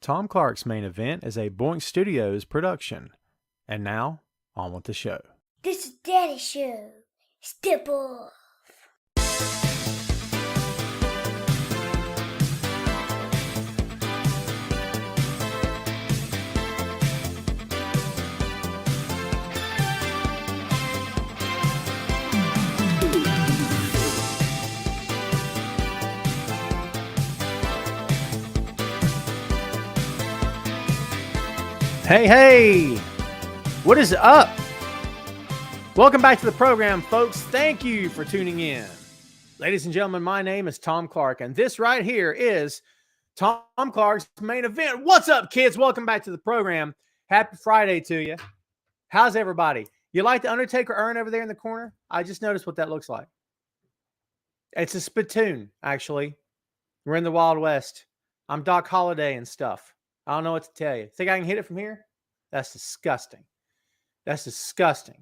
Tom Clark's Main Event is a Boink Studios production. And now, on with the show. This is Daddy Show. Step off. Hey, what is up? Welcome back to the program, folks. Thank you for tuning in. Ladies and gentlemen, my name is Tom Clark, and this right here is Tom Clark's Main Event. What's up, kids? Welcome back to the program. Happy Friday to you. How's everybody? You like the Undertaker urn over there in the corner? I just noticed what that looks like. It's a spittoon, actually. We're in the Wild West. I'm Doc Holliday and stuff. I don't know what to tell you. Think I can hit it from here? That's disgusting. That's disgusting.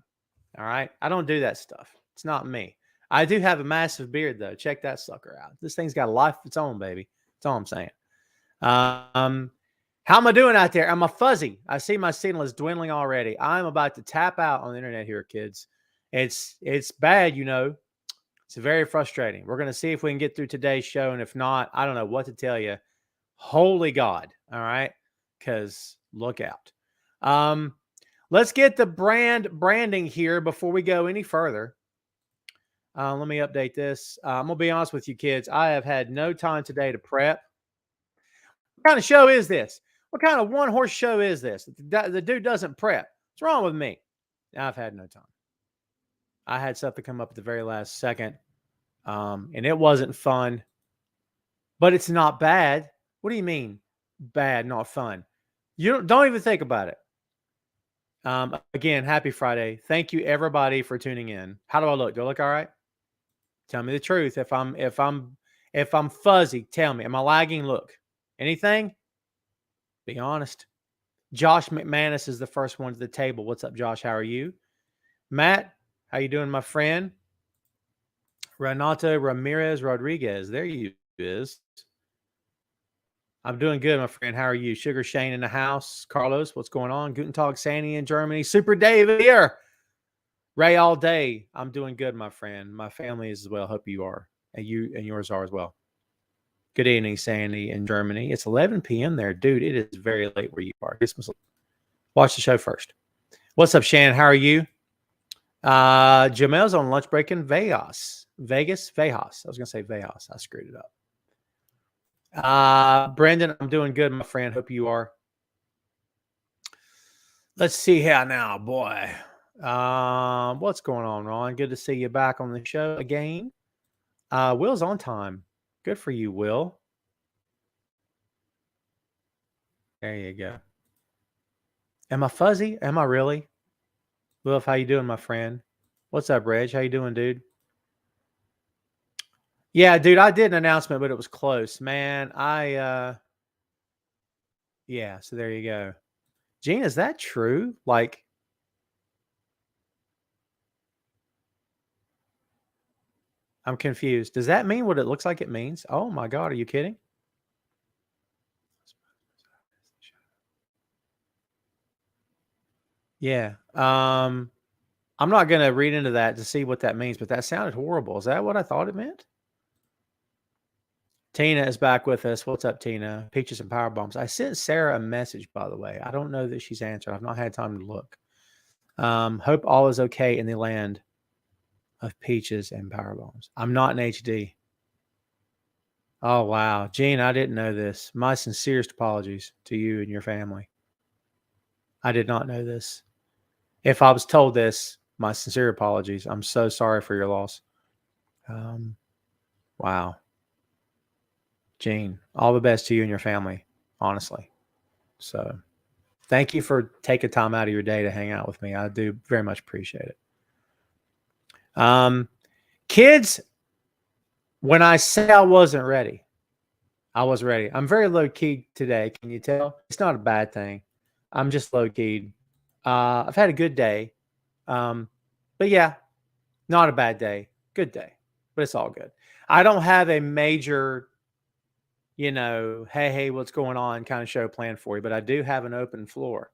All right? I don't do that stuff. It's not me. I do have a massive beard, though. Check that sucker out. This thing's got a life of its own, baby. That's all I'm saying. How am I doing out there? Am I fuzzy? I see my signal is dwindling already. I'm about to tap out on the internet here, kids. It's bad, you know. It's very frustrating. We're going to see if we can get through today's show, and if not, I don't know what to tell you. Holy God. All right. Because look out. Let's get the branding here before we go any further. Let me update this. I'm going to be honest with you, kids. I have had no time today to prep. What kind of show is this? What kind of one-horse show is this? The dude doesn't prep. What's wrong with me? I've had no time. I had something come up at the very last second, and it wasn't fun, but it's not bad. What do you mean bad, not fun? You don't even think about it. Again, happy Friday. Thank you everybody for tuning in. How do I look? Do I look all right? Tell me the truth. If I'm fuzzy, tell me. Am I lagging? Look. Anything? Be honest. Josh McManus is the first one to the table. What's up, Josh? How are you? Matt, how you doing, my friend? Renato Ramirez Rodriguez. There you is. I'm doing good, my friend. How are you? Sugar Shane in the house. Carlos, what's going on? Guten Tag, Sandy in Germany. Super Dave here. Ray all day. I'm doing good, my friend. My family is as well. Hope you are. And you and yours are as well. Good evening, Sandy in Germany. It's 11 p.m. there. Dude, it is very late where you are. Watch the show first. What's up, Shannon? How are you? Jamel's on lunch break in Vegas. Vegas? Vegas. I was going to say Vegas. I screwed it up. Brendan, I'm doing good, my friend. Hope you are. Let's see here now, boy. What's going on, Ron? Good to see you back on the show again. Will's on time. Good for you, Will. There you go. Am I fuzzy? Am I really? Will, how you doing, my friend? What's up, Reg? How you doing, dude? Yeah, dude, I did an announcement, but it was close, man. Yeah, so there you go. Gene, is that true? Like, I'm confused. Does that mean what it looks like it means? Oh my God, are you kidding? Yeah. I'm not going to read into that to see what that means, but that sounded horrible. Is that what I thought it meant? Tina is back with us. What's up, Tina? Peaches and Power Bombs. I sent Sarah a message, by the way. I don't know that she's answered. I've not had time to look. Hope all is okay in the land of Peaches and Power Bombs. I'm not in HD. Oh, wow. Gene, I didn't know this. My sincerest apologies to you and your family. I did not know this. If I was told this, my sincere apologies. I'm so sorry for your loss. Wow. Gene, all the best to you and your family, honestly. So thank you for taking time out of your day to hang out with me. I do very much appreciate it. Kids, when I say I wasn't ready, I was ready. I'm very low-key today. Can you tell? It's not a bad thing. I'm just low-keyed. I've had a good day. But yeah, not a bad day. Good day. But it's all good. I don't have a major hey, what's going on kind of show planned for you, but I do have an open floor.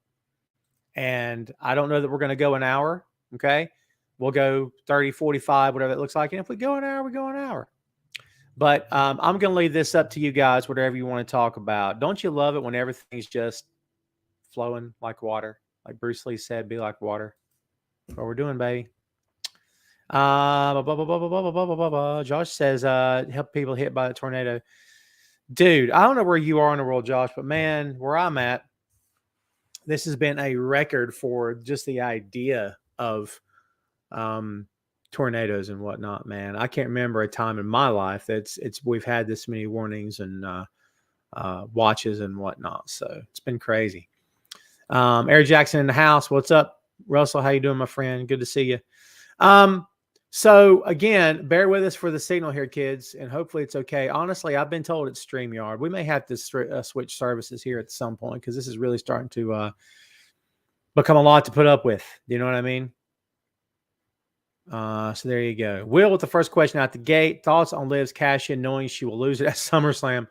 And I don't know that we're going to go an hour. Okay. We'll go 30, 45, whatever it looks like. And if we go an hour, we go an hour. But I'm going to leave this up to you guys, whatever you want to talk about. Don't you love it when everything's just flowing like water? Like Bruce Lee said, be like water. What we're doing, baby. Josh says, help people hit by a tornado. Dude, I don't know where you are in the world, Josh, but man, where I'm at, this has been a record for just the idea of tornadoes and whatnot, man. I can't remember a time in my life that's we've had this many warnings and watches and whatnot. So it's been crazy. Eric Jackson in the house. What's up, Russell? How you doing, my friend? Good to see you. So again, bear with us for the signal here, kids, and hopefully it's okay. Honestly, I've been told it's StreamYard. We may have to switch services here at some point because this is really starting to become a lot to put up with. Do you know what I mean? So there you go. Will with the first question out the gate. Thoughts on Liv's cash in, knowing she will lose it at SummerSlam?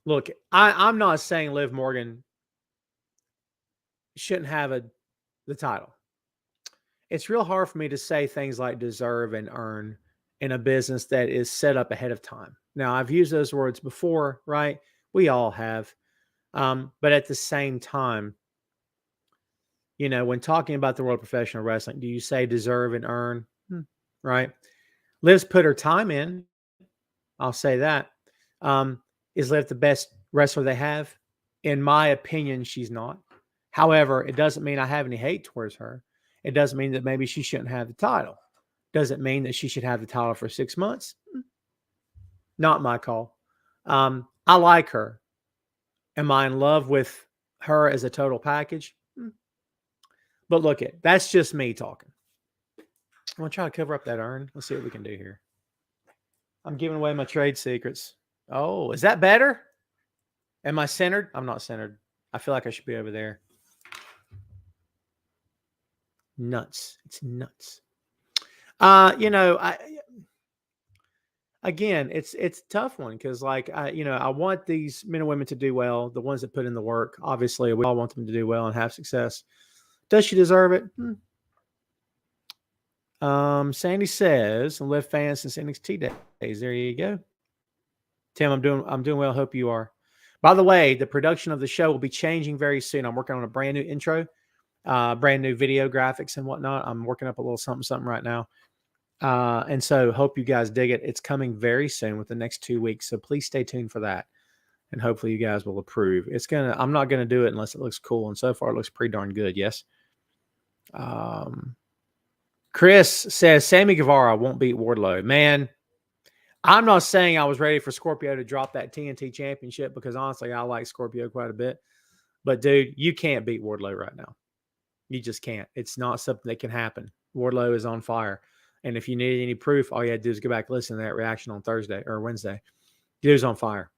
Look, I'm not saying Liv Morgan shouldn't have the title. It's real hard for me to say things like deserve and earn in a business that is set up ahead of time. Now, I've used those words before, right? We all have. But at the same time, when talking about the world of professional wrestling, do you say deserve and earn? Right? Liv's put her time in. I'll say that. Is Liv the best wrestler they have? In my opinion, she's not. However, it doesn't mean I have any hate towards her. It doesn't mean that maybe she shouldn't have the title. Does it mean that she should have the title for 6 months? Not my call. I like her. Am I in love with her as a total package? But look, that's just me talking. I'm going to try to cover up that urn. Let's see what we can do here. I'm giving away my trade secrets. Oh, is that better? Am I centered? I'm not centered. I feel like I should be over there. Nuts. It's nuts. Again, it's a tough one because I want these men and women to do well, the ones that put in the work. Obviously, we all want them to do well and have success. Does she deserve it? Sandy says, and Liv fans since NXT days. There you go. Tim, I'm doing well. Hope you are. By the way, the production of the show will be changing very soon. I'm working on a brand new intro, brand new video graphics and whatnot. I'm working up a little something right now. And so hope you guys dig it. It's coming very soon with the next 2 weeks. So please stay tuned for that. And hopefully you guys will approve. I'm not going to do it unless it looks cool. And so far it looks pretty darn good. Yes. Chris says Sammy Guevara won't beat Wardlow. Man, I'm not saying I was ready for Scorpio to drop that TNT championship because honestly, I like Scorpio quite a bit. But dude, you can't beat Wardlow right now. You just can't. It's not something that can happen. Wardlow is on fire. And if you need any proof, all you had to do is go back and listen to that reaction on Thursday or Wednesday. Dude's on fire.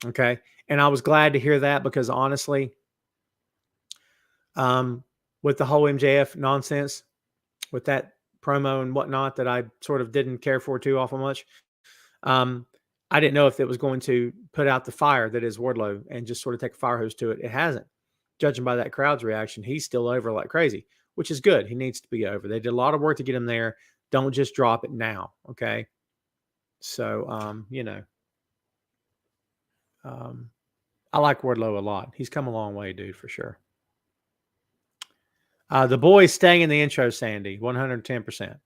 Okay. And I was glad to hear that because honestly, with the whole MJF nonsense, with that promo and whatnot that I sort of didn't care for too awful much, I didn't know if it was going to put out the fire that is Wardlow and just sort of take a fire hose to it. It hasn't. Judging by that crowd's reaction, he's still over like crazy, which is good. He needs to be over. They did a lot of work to get him there. Don't just drop it now. Okay. So, I like Wardlow a lot. He's come a long way, dude, for sure. The boy's staying in the intro, Sandy, 110%.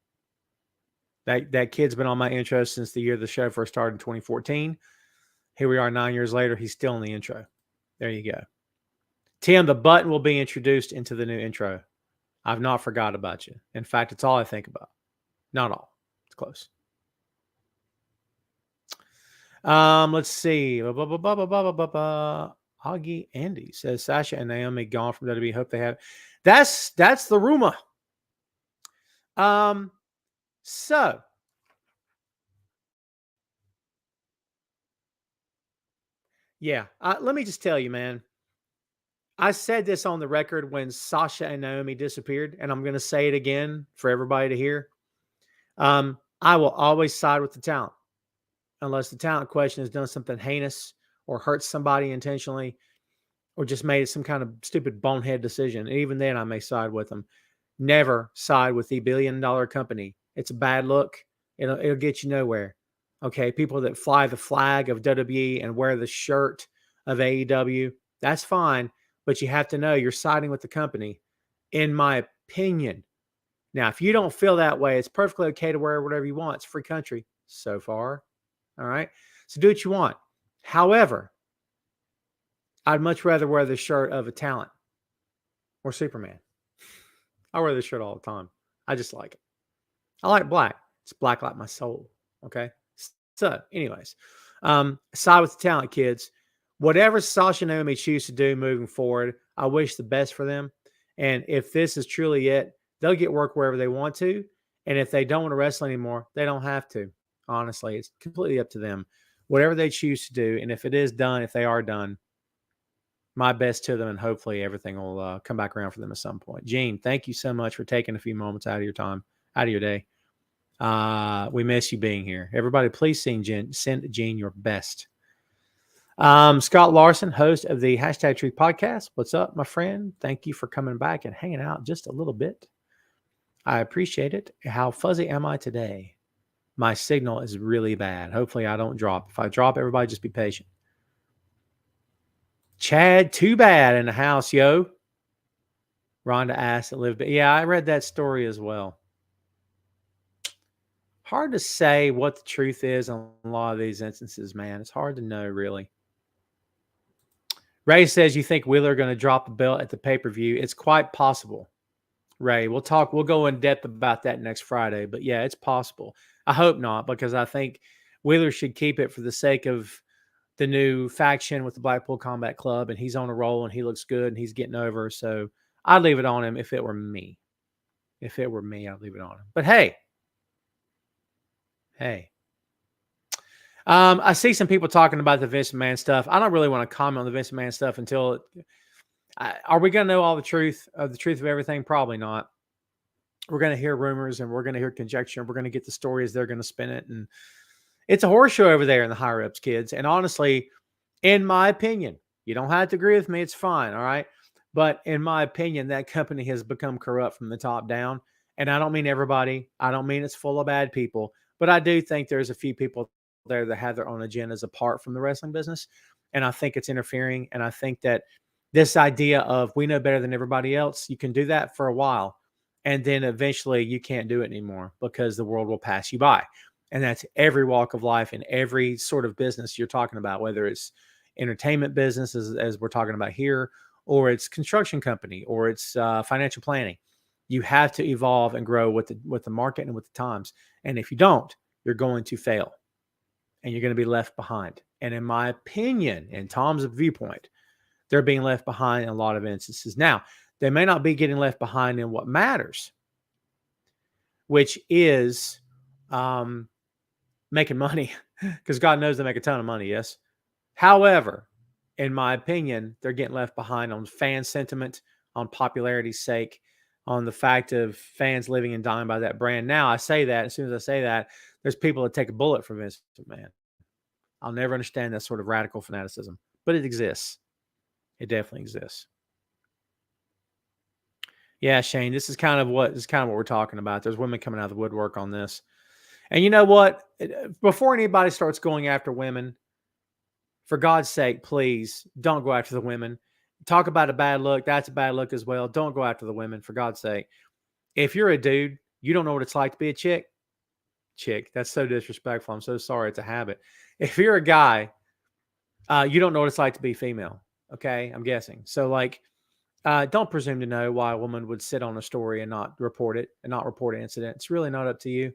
That kid's been on my intro since the year the show first started in 2014. Here we are 9 years later. He's still in the intro. There you go. Tim, the button will be introduced into the new intro. I've not forgot about you. In fact, it's all I think about. Not all. It's close. Let's see. Augie Andy says Sasha and Naomi gone from WWE. Hope they have. That's the rumor. So yeah, let me just tell you, man. I said this on the record when Sasha and Naomi disappeared, and I'm going to say it again for everybody to hear. I I will always side with the talent unless the talent question has done something heinous or hurt somebody intentionally or just made some kind of stupid bonehead decision. And even then, I may side with them. Never side with the billion-dollar company. It's a bad look. It'll get you nowhere. Okay, people that fly the flag of WWE and wear the shirt of AEW, that's fine, but you have to know you're siding with the company, in my opinion. Now, if you don't feel that way, it's perfectly okay to wear whatever you want. It's a free country so far. All right, so do what you want. However, I'd much rather wear the shirt of a talent or Superman. I wear this shirt all the time. I just like it. I like black. It's black like my soul. Okay. So, anyways, side with the talent, kids. Whatever Sasha and Naomi choose to do moving forward, I wish the best for them. And if this is truly it, they'll get work wherever they want to. And if they don't want to wrestle anymore, they don't have to. Honestly, it's completely up to them. Whatever they choose to do. And if it is done, if they are done, my best to them, and hopefully everything will come back around for them at some point. Gene, thank you so much for taking a few moments out of your time, out of your day. We miss you being here. Everybody, please send Gene your best. Scott Larson, host of the Hashtag Truth podcast. What's up, my friend? Thank you for coming back and hanging out just a little bit. I appreciate it. How fuzzy am I today? My signal is really bad. Hopefully I don't drop. If I drop, everybody just be patient. Chad, too bad in the house, yo. Rhonda asked to live. Yeah, I read that story as well. Hard to say what the truth is on a lot of these instances, man. It's hard to know, really. Ray says, you think Wheeler going to drop the belt at the pay-per-view? It's quite possible, Ray. We'll go in depth about that next Friday. But yeah, it's possible. I hope not, because I think Wheeler should keep it for the sake of the new faction with the Blackpool Combat Club, and he's on a roll and he looks good and he's getting over. So I'd leave it on him if it were me. If it were me, I'd leave it on him. But hey. I see some people talking about the Vince McMahon stuff. I don't really want to comment on the Vince McMahon stuff until are we going to know all the truth of everything? Probably not. We're going to hear rumors and we're going to hear conjecture and we're going to get the story as they're going to spin it. And it's a horror show over there in the higher ups, kids. And honestly, in my opinion, you don't have to agree with me. It's fine. All right. But in my opinion, that company has become corrupt from the top down. And I don't mean everybody. I don't mean it's full of bad people. But I do think there's a few people there that have their own agendas apart from the wrestling business. And I think it's interfering. And I think that this idea of we know better than everybody else, you can do that for a while. And then eventually you can't do it anymore because the world will pass you by. And that's every walk of life and every sort of business you're talking about, whether it's entertainment business, as we're talking about here, or it's construction company, or it's financial planning. You have to evolve and grow with the market and with the times. And if you don't, you're going to fail and you're going to be left behind. And in my opinion, in Tom's viewpoint, they're being left behind in a lot of instances. Now, they may not be getting left behind in what matters, which is making money, because God knows they make a ton of money, yes. However, in my opinion, they're getting left behind on fan sentiment, on popularity's sake, on the fact of fans living and dying by that brand. Now, I say that, as soon as I say that, there's people that take a bullet for Vince McMahon. I'll never understand that sort of radical fanaticism, but it exists. It definitely exists. Yeah, Shane, this is kind of what we're talking about. There's women coming out of the woodwork on this. And you know what? Before anybody starts going after women, for God's sake, please don't go after the women. Talk about a bad look. That's a bad look as well. Don't go after the women, for God's sake. If you're a dude, you don't know what it's like to be a chick. That's so disrespectful. I'm so sorry. It's a habit. If you're a guy, you don't know what it's like to be female. Okay, I'm guessing. So, don't presume to know why a woman would sit on a story and not report it and not report an incident. It's really not up to you.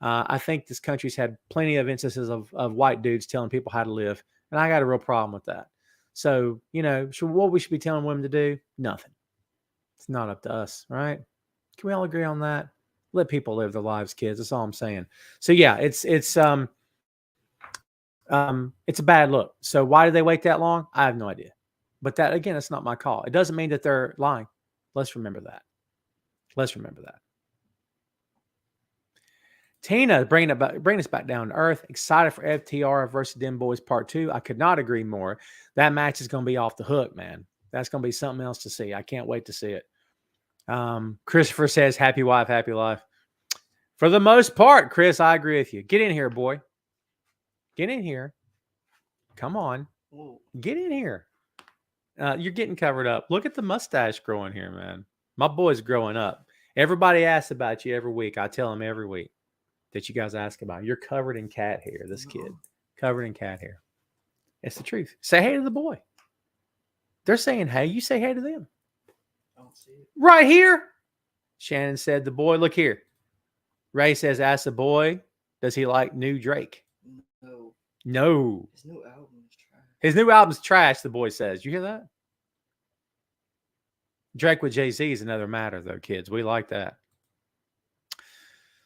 I think this country's had plenty of instances of white dudes telling people how to live. And I got a real problem with that. So, what we should be telling women to do? Nothing. It's not up to us, right? Can we all agree on that? Let people live their lives, kids. That's all I'm saying. So yeah, it's a bad look. So why did they wait that long? I have no idea. But that, again, it's not my call. It doesn't mean that they're lying. Let's remember that. Tina, bring us back down to earth. Excited for FTR versus Den Boys Part 2. I could not agree more. That match is going to be off the hook, man. That's going to be something else to see. I can't wait to see it. Christopher says, happy wife, happy life. For the most part, Chris, I agree with you. Get in here, boy. Get in here. Come on. Whoa. Get in here. You're getting covered up. Look at the mustache growing here, man. My boy's growing up. Everybody asks about you every week. I tell them every week that you guys ask about. You're covered in cat hair, this kid. Covered in cat hair. It's the truth. Say hey to the boy. They're saying hey. You say hey to them. I don't see it. Right here. Shannon said the boy. Look here. Ray says, ask the boy, does he like new Drake? No. No. His new album is trash. His new album's trash, the boy says. You hear that? Drake with Jay-Z is another matter, though, kids. We like that.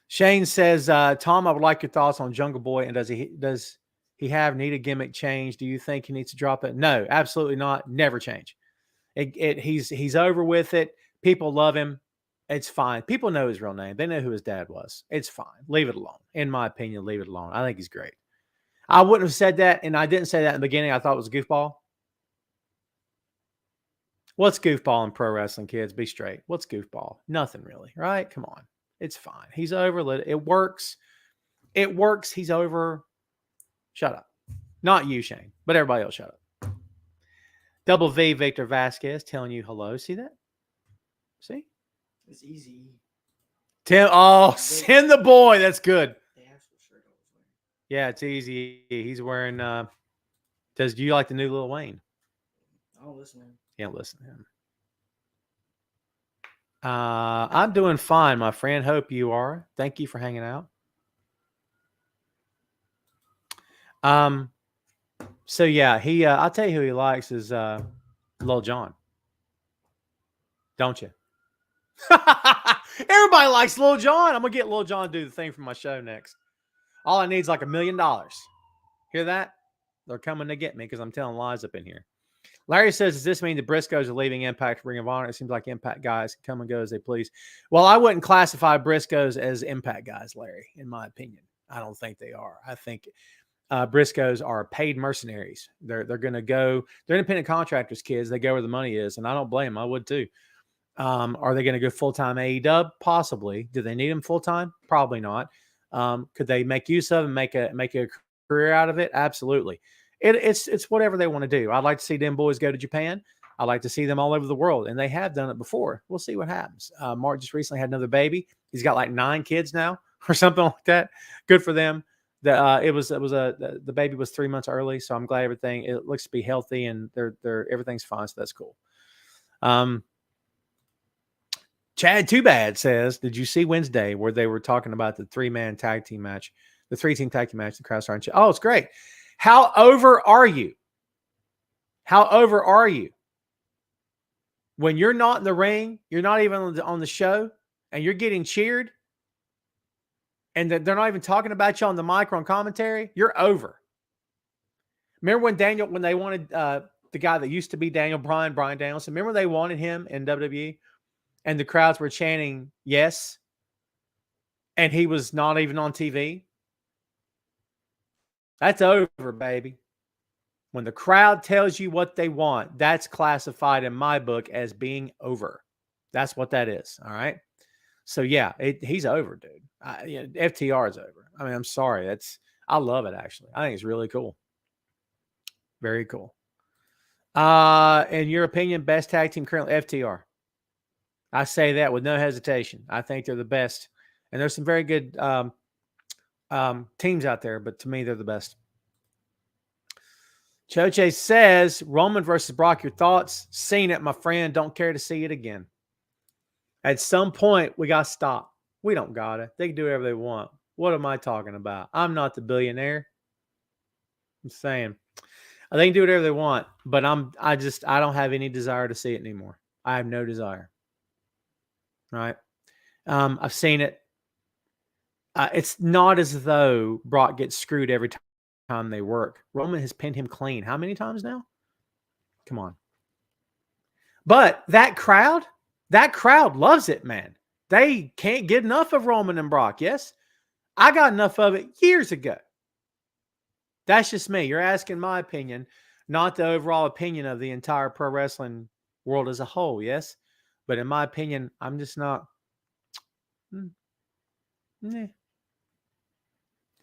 Shane says, Tom, I would like your thoughts on Jungle Boy, and does he need a gimmick change? Do you think he needs to drop it? No, absolutely not. Never change. He's over with it. People love him. It's fine. People know his real name. They know who his dad was. It's fine. Leave it alone. In my opinion, leave it alone. I think he's great. I wouldn't have said that, and I didn't say that in the beginning. I thought it was a goofball. What's goofball in pro wrestling, kids? Be straight. What's goofball? Nothing really, right? Come on. It's fine. He's over. It works. It works. He's over. Shut up. Not you, Shane, but everybody else shut up. Double V Victor Vasquez telling you hello. See that? See? It's easy. Send the boy. That's good. The actual shirt I was wearing. Yeah, it's easy. He's wearing. Do you like the new Lil Wayne? I don't listen to him. You don't listen to him. I'm doing fine, my friend. Hope you are. Thank you for hanging out. So yeah, I'll tell you who he likes is Lil Jon. Don't you? Everybody likes Lil Jon. I'm gonna get Lil Jon to do the thing for my show next. All I need is like $1 million. Hear that? They're coming to get me because I'm telling lies up in here. Larry says, does this mean the Briscoes are leaving Impact for Ring of Honor? It seems like Impact guys can come and go as they please. Well, I wouldn't classify Briscoes as Impact guys, Larry, in my opinion. I don't think they are. I think Briscoes are paid mercenaries. They're going to go. They're independent contractors, kids. They go where the money is, and I don't blame them. I would too. Are they going to go full-time AEW? Possibly. Do they need them full-time? Probably not. Could they make use of and make a career out of it? Absolutely. It's whatever they want to do. I'd like to see them boys go to Japan. I'd like to see them all over the world, and they have done it before. We'll see what happens. Mark just recently had another baby. He's got like 9 kids now or something like that. Good for them. The baby was 3 months early, so I'm glad it looks to be healthy and everything's fine. So that's cool. Chad Too Bad says, did you see Wednesday where they were talking about the 3-man tag team match, the 3-team tag team match, the crowd starting? Oh, it's great. How over are you? How over are you? When you're not in the ring, you're not even on the show, and you're getting cheered, and they're not even talking about you on the mic or on commentary, you're over. Remember when they wanted the guy that used to be Brian Danielson, remember they wanted him in WWE? And the crowds were chanting, yes. And he was not even on TV. That's over, baby. When the crowd tells you what they want, that's classified in my book as being over. That's what that is. All right. So yeah, he's over, dude. FTR is over. I mean, I'm sorry. I love it, actually. I think it's really cool. Very cool. In your opinion, best tag team currently, FTR. I say that with no hesitation. I think they're the best. And there's some very good teams out there, but to me, they're the best. Choche says, Roman versus Brock, your thoughts? Seen it, my friend. Don't care to see it again. At some point, we got to stop. We don't got it. They can do whatever they want. What am I talking about? I'm not the billionaire. I'm saying. They can do whatever they want, but I don't have any desire to see it anymore. I have no desire. Right? I've seen it. It's not as though Brock gets screwed every time they work. Roman has pinned him clean. How many times now? Come on. But that crowd loves it, man. They can't get enough of Roman and Brock. Yes. I got enough of it years ago. That's just me. You're asking my opinion, not the overall opinion of the entire pro wrestling world as a whole, yes? But in my opinion, I'm just not.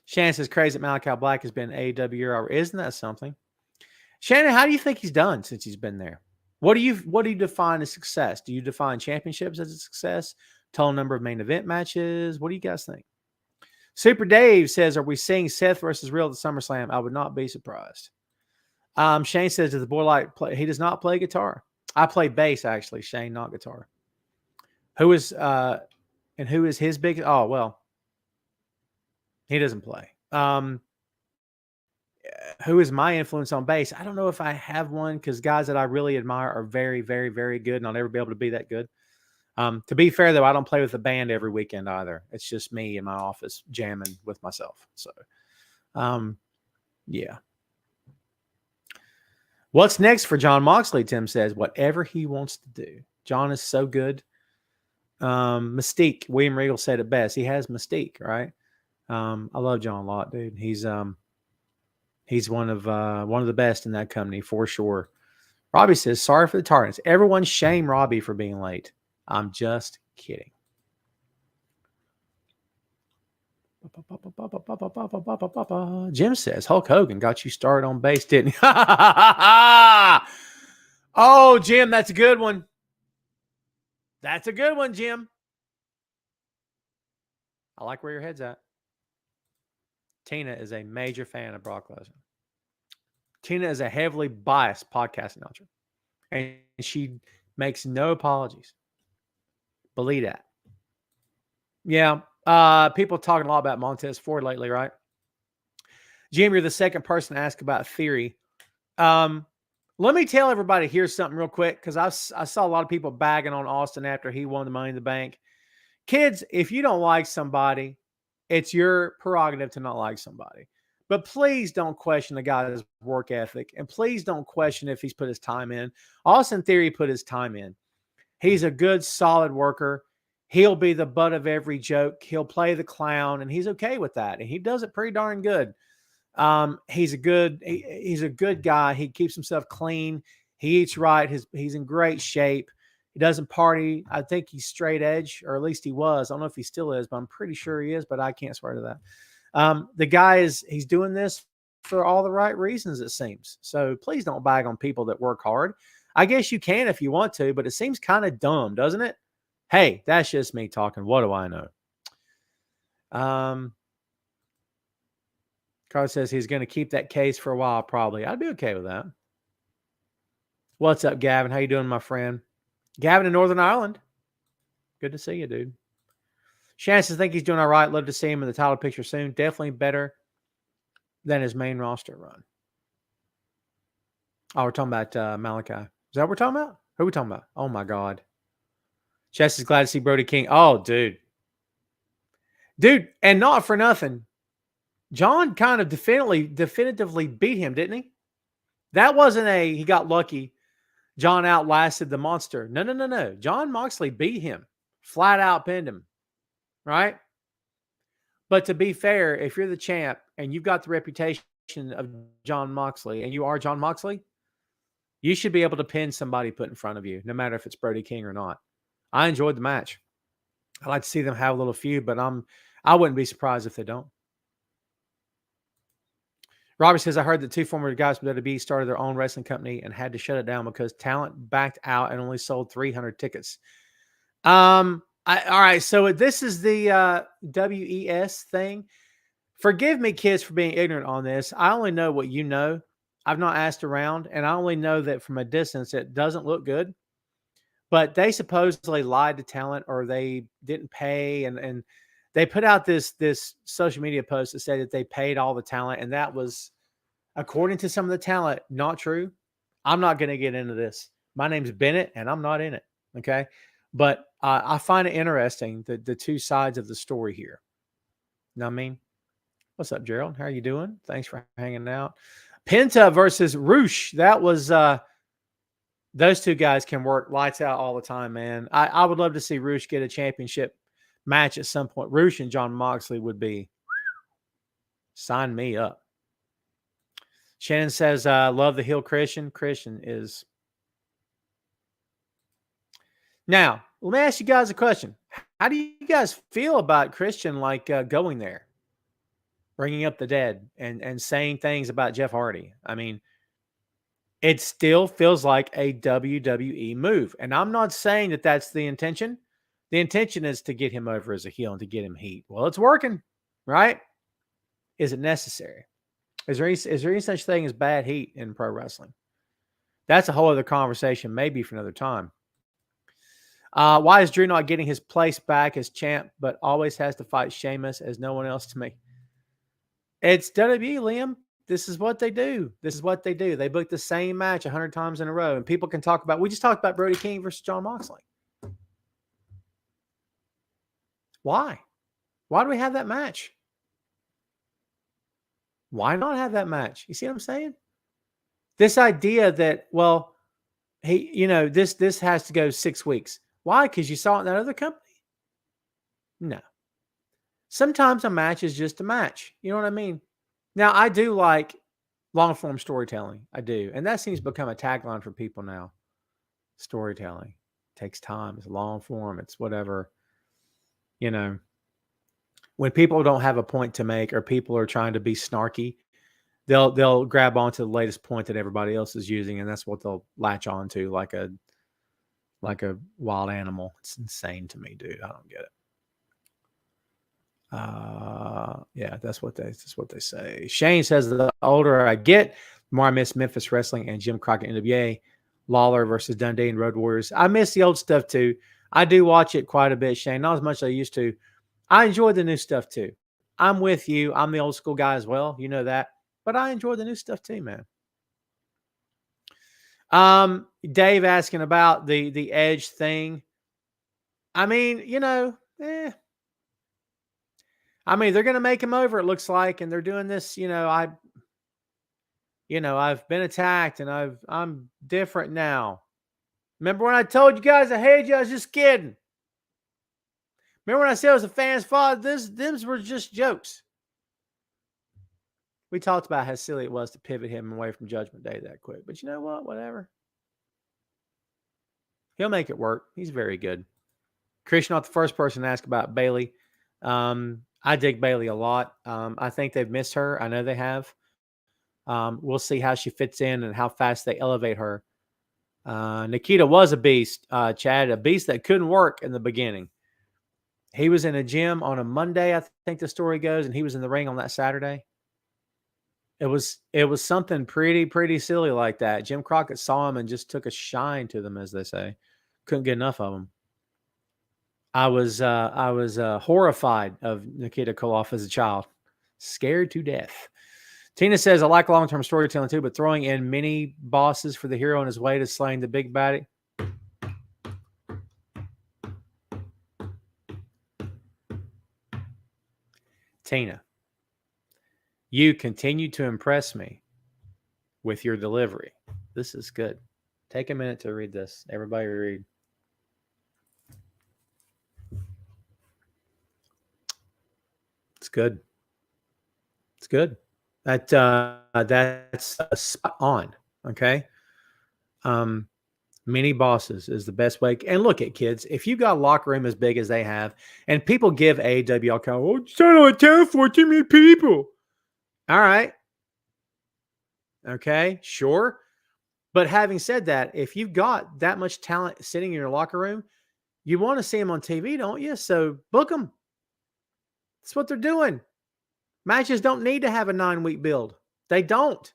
Shannon says crazy that Malachi Black has been AEW. Isn't that something? Shannon, how do you think he's done since he's been there? What do you define as success? Do you define championships as a success? Total number of main event matches? What do you guys think? Super Dave says, are we seeing Seth versus Real at the SummerSlam? I would not be surprised. Shane says, does the boy like play? He does not play guitar. I play bass, actually, Shane, not guitar. Who is his big? Oh, well, he doesn't play. Who is my influence on bass? I don't know if I have one because guys that I really admire are very, very, very good, and I'll never be able to be that good. To be fair, though, I don't play with the band every weekend either. It's just me in my office jamming with myself. So, yeah. What's next for Jon Moxley? Tim says, whatever he wants to do. John is so good. Mystique. William Regal said it best. He has mystique, right? I love John a lot, dude. He's one of the best in that company for sure. Robbie says, sorry for the tardiness. Everyone shame Robbie for being late. I'm just kidding. Jim says, Hulk Hogan got you started on base, didn't he? Oh, Jim, that's a good one. That's a good one, Jim. I like where your head's at. Tina is a major fan of Brock Lesnar. Tina is a heavily biased podcast announcer, and she makes no apologies. Believe that. Yeah. People talking a lot about Montez Ford lately, right? Jim, you're the second person to ask about Theory. Let me tell everybody here something real quick, because I saw a lot of people bagging on Austin after he won the Money in the Bank. Kids, if you don't like somebody, it's your prerogative to not like somebody. But please don't question the guy's work ethic, and please don't question if he's put his time in. Austin Theory put his time in. He's a good, solid worker. He'll be the butt of every joke. He'll play the clown, and he's okay with that. And he does it pretty darn good. He's a good guy. He keeps himself clean. He eats right. He's in great shape. He doesn't party. I think he's straight edge, or at least he was. I don't know if he still is, but I'm pretty sure he is, but I can't swear to that. The guy he's doing this for all the right reasons, it seems. So please don't bag on people that work hard. I guess you can if you want to, but it seems kind of dumb, doesn't it? Hey, that's just me talking. What do I know? Carl says he's going to keep that case for a while, probably. I'd be okay with that. What's up, Gavin? How you doing, my friend? Gavin in Northern Ireland. Good to see you, dude. Shannon says, I think he's doing all right. Love to see him in the title picture soon. Definitely better than his main roster run. Oh, we're talking about Malachi. Is that what we're talking about? Who are we talking about? Oh, my God. Chess is glad to see Brody King. Oh, dude. Dude, and not for nothing. John kind of definitively beat him, didn't he? That wasn't he got lucky. John outlasted the monster. No. Jon Moxley beat him. Flat out pinned him. Right? But to be fair, if you're the champ and you've got the reputation of Jon Moxley and you are Jon Moxley, you should be able to pin somebody put in front of you, no matter if it's Brody King or not. I enjoyed the match. I like to see them have a little feud, but I wouldn't be surprised if they don't. Robert says, I heard that two former guys from WWE started their own wrestling company and had to shut it down because talent backed out and only sold 300 tickets. All right, so this is the WES thing. Forgive me, kids, for being ignorant on this. I only know what you know. I've not asked around, and I only know that from a distance it doesn't look good. But they supposedly lied to talent, or they didn't pay, and they put out this social media post that said that they paid all the talent, and that was, according to some of the talent, not true. I'm not going to get into this. My name's Bennett, and I'm not in it, okay? But I find it interesting, the two sides of the story here. You know what I mean? What's up, Gerald? How are you doing? Thanks for hanging out. Penta versus Roosh. That was those two guys can work lights out all the time, man. I would love to see Roosh get a championship match at some point. Roosh and Jon Moxley would be Sign me up. Shannon says, love the heel Christian. Christian is. Now, let me ask you guys a question. How do you guys feel about Christian like going there, bringing up the dead and saying things about Jeff Hardy? I mean, it still feels like a WWE move. And I'm not saying that that's the intention. The intention is to get him over as a heel and to get him heat. Well, it's working, right? Is it necessary? Is there any such thing as bad heat in pro wrestling? That's a whole other conversation, maybe for another time. Why is Drew not getting his place back as champ, but always has to fight Sheamus as no one else to make? It's WWE, Liam. This is what they do. This is what they do. They book the same match 100 times in a row, and people can talk about. We just talked about Brody King versus Jon Moxley. Why? Why do we have that match? Why not have that match? You see what I'm saying? This idea that, well, this has to go 6 weeks. Why? Because you saw it in that other company? No. Sometimes a match is just a match. You know what I mean? Now, I do like long-form storytelling. I do. And that seems to become a tagline for people now. Storytelling takes time. It's long-form. It's whatever. When people don't have a point to make or people are trying to be snarky, they'll grab onto the latest point that everybody else is using, and that's what they'll latch onto like a wild animal. It's insane to me, dude. I don't get it. Yeah, that's what they say. Shane says the older I get, the more I miss Memphis Wrestling and Jim Crockett NWA, Lawler versus Dundee and Road Warriors. I miss the old stuff too. I do watch it quite a bit, Shane. Not as much as I used to. I enjoy the new stuff too. I'm with you. I'm the old school guy as well. You know that. But I enjoy the new stuff too, man. Dave asking about the Edge thing. I mean, I mean, they're going to make him over, it looks like, and they're doing this, I've been attacked and I'm different now. Remember when I told you guys I hated you? I was just kidding. Remember when I said I was a fan's father? These were just jokes. We talked about how silly it was to pivot him away from Judgment Day that quick. But you know what? Whatever. He'll make it work. He's very good. Christian, not the first person to ask about Bayley. I dig Bayley a lot. I think they've missed her. I know they have. We'll see how she fits in and how fast they elevate her. Nikita was a beast, Chad, a beast that couldn't work in the beginning. He was in a gym on a Monday, I think the story goes, and he was in the ring on that Saturday. It was something pretty silly like that. Jim Crockett saw him and just took a shine to them, as they say. Couldn't get enough of them. I was horrified of Nikita Koloff as a child, scared to death. Tina says, I like long-term storytelling too, but throwing in mini bosses for the hero on his way to slaying the big baddie. Tina, you continue to impress me with your delivery. This is good. Take a minute to read this. Everybody read. It's good. It's good. That's spot on. Okay. Mini bosses is the best way. And look at kids, if you got a locker room as big as they have, and people give AEW all kind of, it's not on town for too many people. All right. Okay, sure. But having said that, if you've got that much talent sitting in your locker room, you want to see them on TV, don't you? So book them. That's what they're doing. Matches don't need to have a 9-week build. They don't.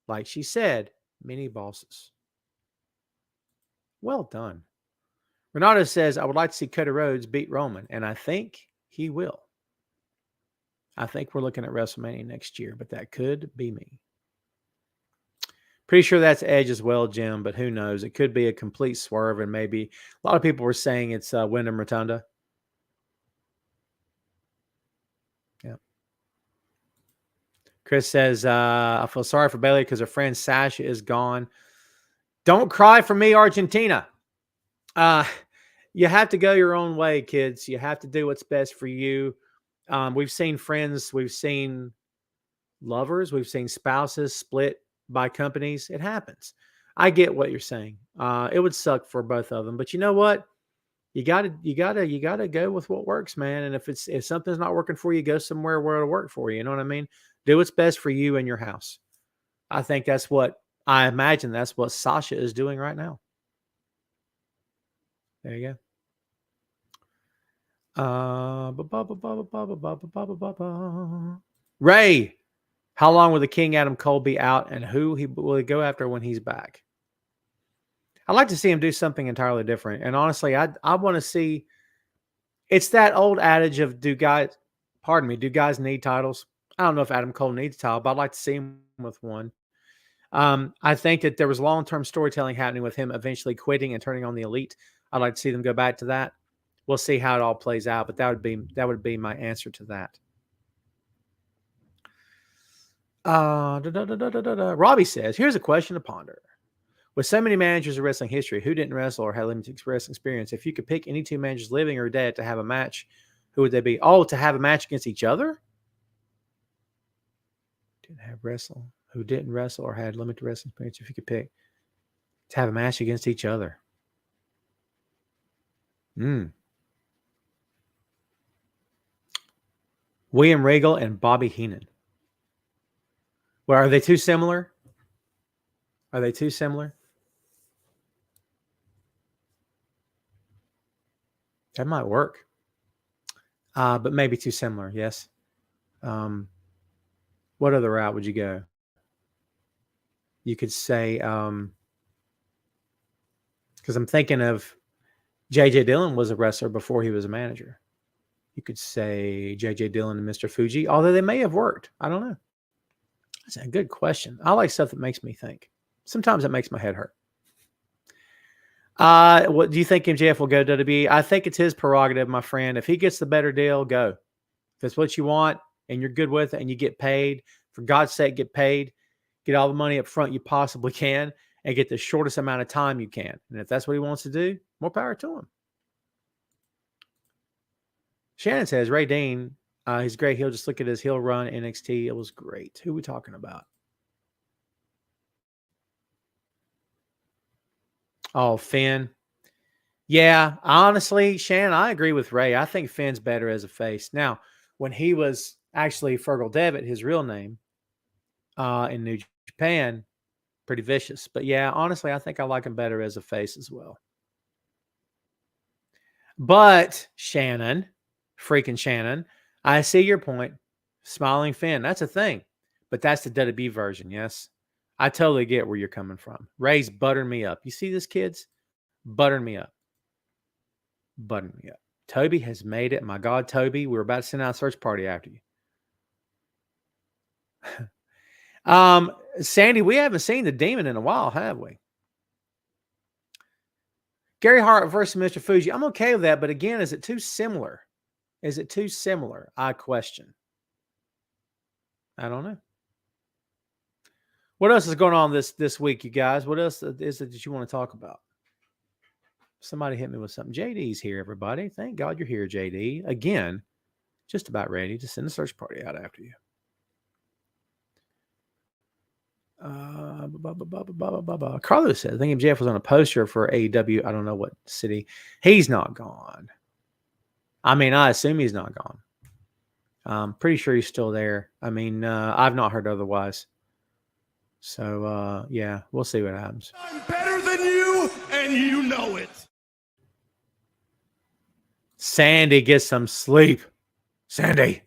Like she said, mini bosses. Well done. Renato says, I would like to see Cody Rhodes beat Roman, and I think he will. I think we're looking at WrestleMania next year, but that could be me. Pretty sure that's Edge as well, Jim, but who knows? It could be a complete swerve, and maybe a lot of people were saying it's Wyndham Rotunda. Yeah. Chris says, I feel sorry for Bayley because her friend Sasha is gone. Don't cry for me, Argentina. You have to go your own way, kids. You have to do what's best for you. We've seen friends. We've seen lovers. We've seen spouses split by companies. It happens. I get what you're saying. It would suck for both of them, but you know what? You gotta go with what works, man. And if something's not working for you, go somewhere where it'll work for you. You know what I mean? Do what's best for you and your house. I think I imagine that's what Sasha is doing right now. There you go. Ray, how long will the King Adam Cole be out, and who will he go after when he's back? I'd like to see him do something entirely different. And honestly, I want to see. It's that old adage of do guys need titles? I don't know if Adam Cole needs a title, but I'd like to see him with one. I think that there was long-term storytelling happening with him eventually quitting and turning on the Elite. I'd like to see them go back to that. We'll see how it all plays out, but that would be my answer to that. Robbie says, here's a question to ponder. With so many managers of wrestling history, who didn't wrestle or had limited wrestling experience, if you could pick any two managers living or dead to have a match, who would they be? Oh, to have a match against each other? Who didn't wrestle or had limited wrestling experience, if you could pick to have a match against each other. William Regal and Bobby Heenan. Well, are they too similar? That might work. But maybe too similar, yes. What other route would you go? You could say, because I'm thinking of J.J. Dillon was a wrestler before he was a manager. You could say J.J. Dillon and Mr. Fuji, although they may have worked. I don't know. That's a good question. I like stuff that makes me think. Sometimes it makes my head hurt. What do you think MJF will go to WWE? I think it's his prerogative, my friend. If he gets the better deal, go. If that's what you want and you're good with it and you get paid, for God's sake, get paid. Get all the money up front you possibly can and get the shortest amount of time you can. And if that's what he wants to do, more power to him. Shannon says, Ray Dean, he's great. He'll just look at his heel run NXT. It was great. Who are we talking about? Oh, Finn. Yeah, honestly, Shannon, I agree with Ray. I think Finn's better as a face. Now, when he was actually Fergal Devitt, his real name, in New Japan, pretty vicious. But yeah, honestly, I think I like him better as a face as well. But Shannon, freaking Shannon, I see your point. Smiling Finn, that's a thing. But that's the WWE version, yes? I totally get where you're coming from. Ray's buttering me up. You see this, kids? Buttering me up. Toby has made it. My God, Toby, we're about to send out a search party after you. Sandy, we haven't seen the Demon in a while, have we? Gary Hart versus Mr. Fuji. I'm okay with that, but again, is it too similar? I question. I don't know. What else is going on this week, you guys? What else is it that you want to talk about? Somebody hit me with something. JD's here, everybody. Thank God you're here, JD. Again, just about ready to send a search party out after you. Carlos says, I think MJF was on a poster for AEW. I don't know what city. He's not gone. I mean, I assume he's not gone. I'm pretty sure he's still there. I mean, I've not heard otherwise. So, yeah, we'll see what happens. I'm better than you, and you know it. Sandy, get some sleep. Sandy.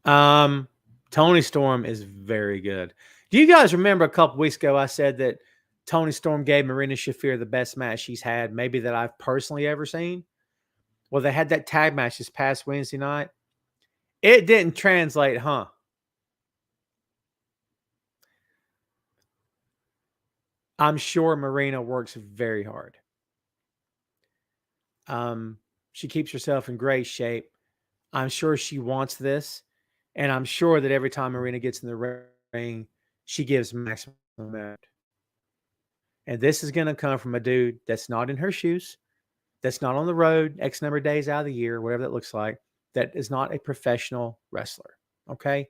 Tony Storm is very good. Do you guys remember a couple weeks ago I said that Tony Storm gave Marina Shafir the best match she's had, maybe that I've personally ever seen? Well, they had that tag match this past Wednesday night. It didn't translate, huh? I'm sure Marina works very hard. She keeps herself in great shape. I'm sure she wants this. And I'm sure that every time Marina gets in the ring, she gives maximum effort. And this is going to come from a dude that's not in her shoes, that's not on the road X number of days out of the year, whatever that looks like, that is not a professional wrestler. Okay?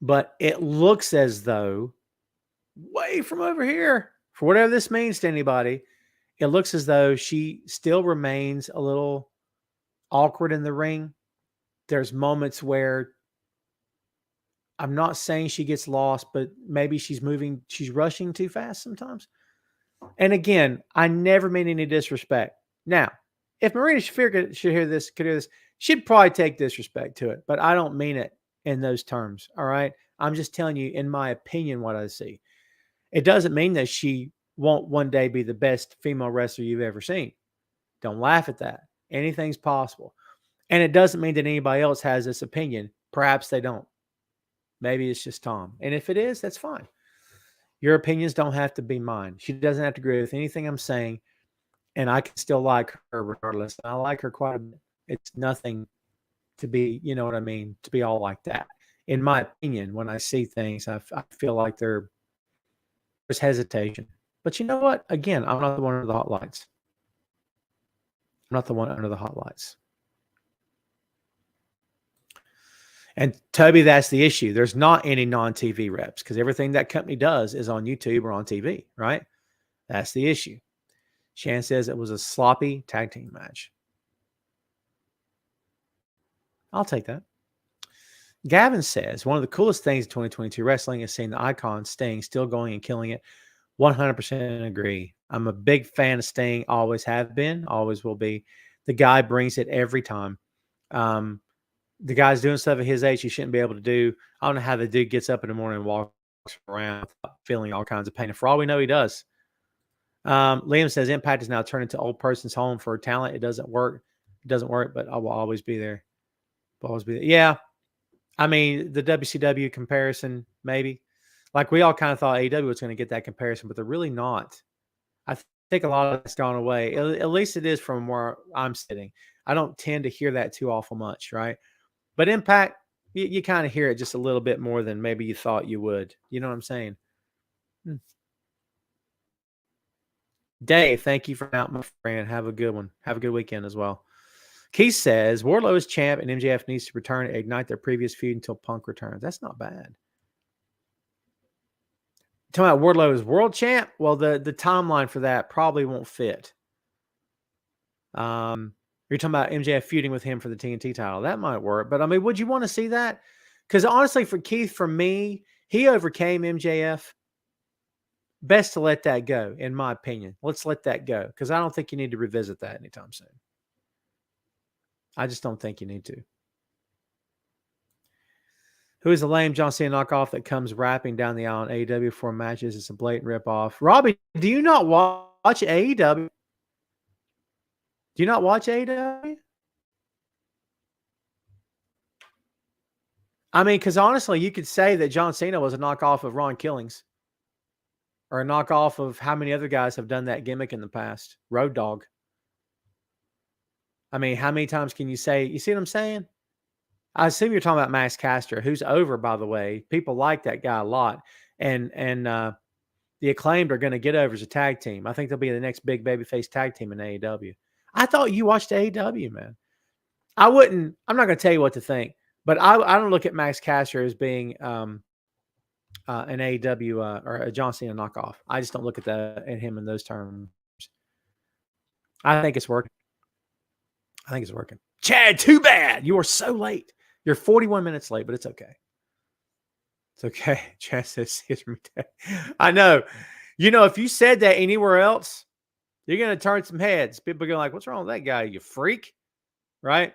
But it looks as though, way from over here, for whatever this means to anybody, it looks as though she still remains a little awkward in the ring. There's moments where I'm not saying she gets lost, but maybe she's rushing too fast sometimes. And again, I never mean any disrespect. Now, if Marina Shafir could hear this, she'd probably take disrespect to it, but I don't mean it in those terms. All right. I'm just telling you, in my opinion, what I see. It doesn't mean that she won't one day be the best female wrestler you've ever seen. Don't laugh at that. Anything's possible. And it doesn't mean that anybody else has this opinion. Perhaps they don't. Maybe it's just Tom. And if it is, that's fine. Your opinions don't have to be mine. She doesn't have to agree with anything I'm saying. And I can still like her regardless. I like her quite a bit. It's nothing to be, you know what I mean, to be all like that. In my opinion, when I see things, I feel like there's hesitation. But you know what? Again, I'm not the one under the hot lights. I'm not the one under the hot lights. And Toby, that's the issue. There's not any non-TV reps because everything that company does is on YouTube or on TV, right? That's the issue. Shan says it was a sloppy tag team match. I'll take that. Gavin says, one of the coolest things in 2022 wrestling is seeing the Icon Sting still going and killing it. 100% agree. I'm a big fan of Sting. Always have been. Always will be. The guy brings it every time. The guy's doing stuff at his age he shouldn't be able to do. I don't know how the dude gets up in the morning and walks around feeling all kinds of pain. And for all we know, he does. Liam says Impact is now turned into old person's home for talent. It doesn't work. It doesn't work, but I will always be there. Will always be there. Yeah. I mean, the WCW comparison, maybe. Like we all kind of thought AEW was going to get that comparison, but they're really not. I think a lot of that's gone away. At least it is from where I'm sitting. I don't tend to hear that too awful much, right? But Impact, you kind of hear it just a little bit more than maybe you thought you would. You know what I'm saying? Dave, thank you for out, my friend. Have a good one. Have a good weekend as well. Keith says, Wardlow is champ and MJF needs to return and ignite their previous feud until Punk returns. That's not bad. Talking about Wardlow as world champ? Well, the timeline for that probably won't fit. You're talking about MJF feuding with him for the TNT title. That might work. But, I mean, would you want to see that? Because, honestly, for Keith, for me, he overcame MJF. Best to let that go, in my opinion. Let's let that go because I don't think you need to revisit that anytime soon. I just don't think you need to. Who is the lame John Cena knockoff that comes rapping down the aisle in AEW for matches? It's a blatant ripoff. Robbie, do you not watch AEW? Do you not watch AEW? I mean, because honestly, you could say that John Cena was a knockoff of Ron Killings or a knockoff of how many other guys have done that gimmick in the past. Road Dogg. I mean, how many times can you say, you see what I'm saying? I assume you're talking about Max Caster, who's over, by the way. People like that guy a lot. And the Acclaimed are going to get over as a tag team. I think they'll be the next big babyface tag team in AEW. I thought you watched AEW, man. I'm not going to tell you what to think, but I don't look at Max Caster as being an AEW or a John Cena knockoff. I just don't look at him in those terms. I think it's working. Chad, too bad. You are so late. You're 41 minutes late, but it's okay. It's okay. Chad says, I know. You know, if you said that anywhere else, you're going to turn some heads. People are going like, what's wrong with that guy? You freak. Right?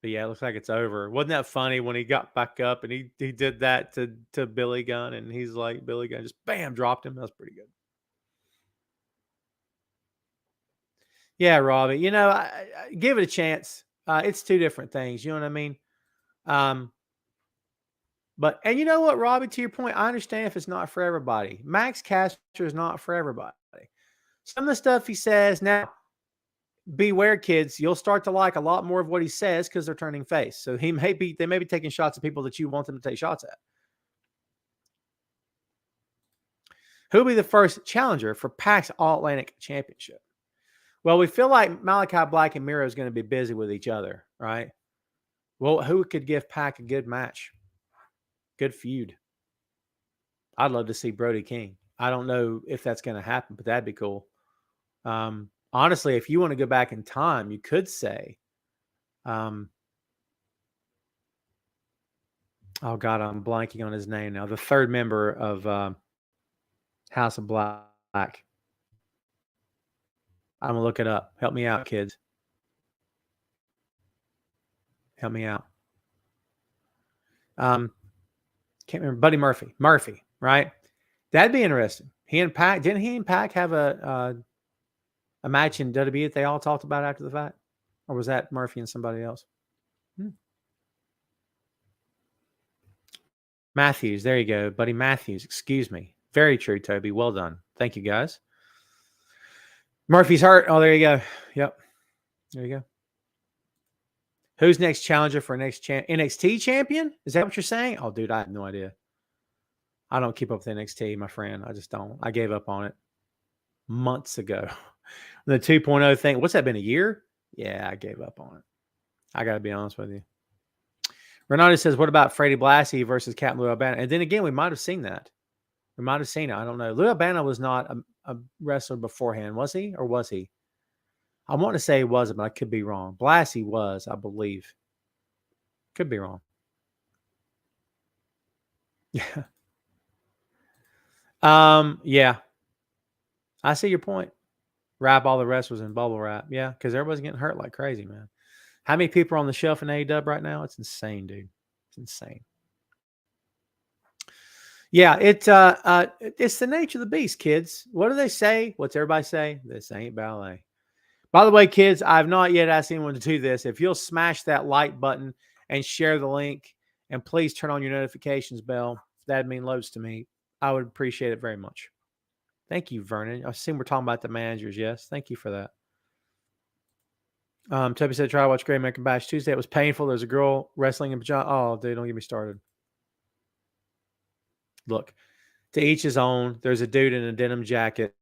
But yeah, it looks like it's over. Wasn't that funny when he got back up and he did that to Billy Gunn and he's like, Billy Gunn just bam, dropped him. That was pretty good. Yeah, Robbie, you know, I give it a chance. It's two different things. You know what I mean? But you know what, Robbie, to your point, I understand if it's not for everybody. Max Caster is not for everybody. Some of the stuff he says now, beware, kids. You'll start to like a lot more of what he says because they're turning face. So they may be taking shots at people that you want them to take shots at. Who will be the first challenger for PAC's All-Atlantic Championship? Well, we feel like Malachi Black and Miro is going to be busy with each other, right? Well, who could give PAC a good match? Good feud. I'd love to see Brody King. I don't know if that's going to happen, but that'd be cool. Honestly, if you want to go back in time, you could say, oh God, I'm blanking on his name now. The third member of House of Black. I'm gonna look it up. Help me out, kids. Help me out. Can't remember. Buddy Murphy. Murphy, right? That'd be interesting. He and Pac, didn't he and Pac have a match in WWE that they all talked about after the fact? Or was that Murphy and somebody else? Matthews, there you go. Buddy Matthews, excuse me. Very true, Toby. Well done. Thank you, guys. Murphy's hurt. Oh, there you go. Yep. There you go. Who's next challenger for next NXT champion? Is that what you're saying? Oh, dude, I have no idea. I don't keep up with NXT, my friend. I just don't. I gave up on it months ago. The 2.0 thing. What's that been, a year? Yeah, I gave up on it. I got to be honest with you. Renato says, what about Freddie Blassie versus Captain Lou Albano? And then again, we might have seen that. We might have seen it. I don't know. Lou Albano was not a wrestler beforehand, was he? Or was he? I want to say he wasn't, but I could be wrong. Blassie was, I believe. Could be wrong. Yeah. Yeah. I see your point. Wrap all the wrestlers in bubble wrap. Yeah, because everybody's getting hurt like crazy, man. How many people are on the shelf in AEW right now? It's insane, dude. It's insane. Yeah, it's the nature of the beast, kids. What do they say? What's everybody say? This ain't ballet. By the way, kids, I've not yet asked anyone to do this. If you'll smash that like button and share the link, and please turn on your notifications bell, that'd mean loads to me. I would appreciate it very much. Thank you, Vernon. I've seen we're talking about the managers. Yes, thank you for that. Toby said, try to watch Great American Bash Tuesday. It was painful. There's a girl wrestling in pajamas. Oh, dude, don't get me started. Look, to each his own. There's a dude in a denim jacket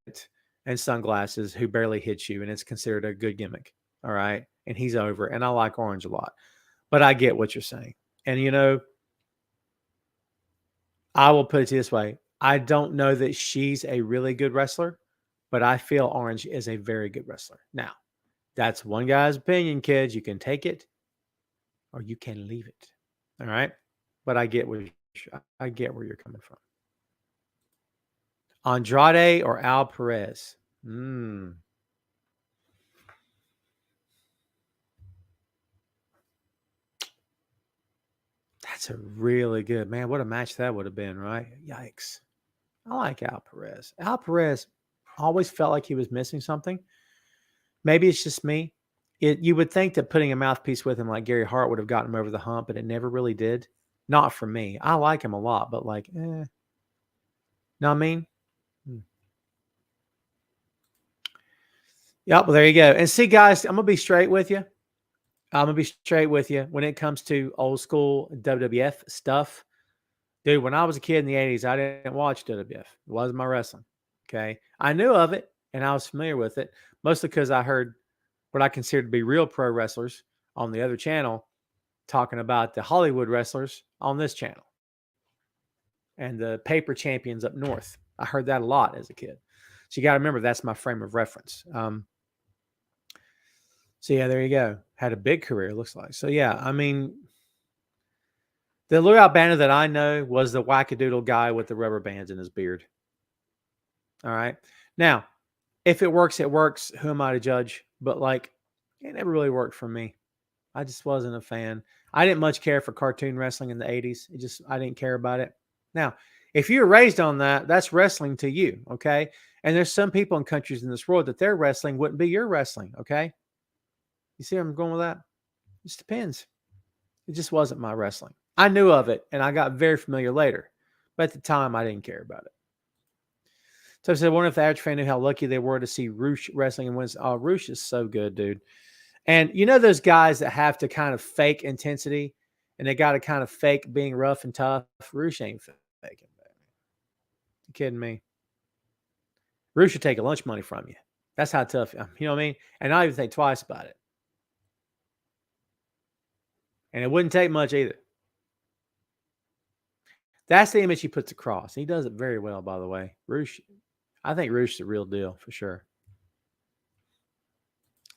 and sunglasses who barely hits you, and it's considered a good gimmick. All right. And he's over. And I like Orange a lot. But I get what you're saying. And, you know, I will put it this way. I don't know that she's a really good wrestler, but I feel Orange is a very good wrestler. Now, that's one guy's opinion, kids. You can take it or you can leave it. All right. But I get where you're coming from. Andrade or Al Perez? That's a really good, man. What a match that would have been, right? Yikes. I like Al Perez. Al Perez always felt like he was missing something. Maybe it's just me. You would think that putting a mouthpiece with him like Gary Hart would have gotten him over the hump, but it never really did. Not for me. I like him a lot, but like, know what I mean? Yep, well, there you go. And see, guys, I'm going to be straight with you. When it comes to old school WWF stuff. Dude, when I was a kid in the 80s, I didn't watch WWF. It wasn't my wrestling. Okay. I knew of it and I was familiar with it, mostly because I heard what I considered to be real pro wrestlers on the other channel talking about the Hollywood wrestlers on this channel and the paper champions up north. I heard that a lot as a kid. So you got to remember, that's my frame of reference. So yeah, there you go. Had a big career, looks like. So yeah, I mean, the Lou Albano that I know was the wackadoodle guy with the rubber bands in his beard. All right. Now, if it works, it works. Who am I to judge? But like, it never really worked for me. I just wasn't a fan. I didn't much care for cartoon wrestling in the 80s. I didn't care about it. Now, if you were raised on that, that's wrestling to you. Okay. And there's some people in countries in this world that their wrestling wouldn't be your wrestling. Okay. You see where I'm going with that? It just depends. It just wasn't my wrestling. I knew of it, and I got very familiar later. But at the time, I didn't care about it. So I said, I wonder if the average fan knew how lucky they were to see Roosh wrestling and wins. Oh, Roosh is so good, dude. And you know those guys that have to kind of fake intensity, and they got to kind of fake being rough and tough? Roosh ain't faking that. You kidding me? Roosh should take a lunch money from you. That's how tough, you know what I mean? And not even think twice about it. And it wouldn't take much either. That's the image he puts across. He does it very well, by the way. Roosh, I think Roosh is the real deal for sure.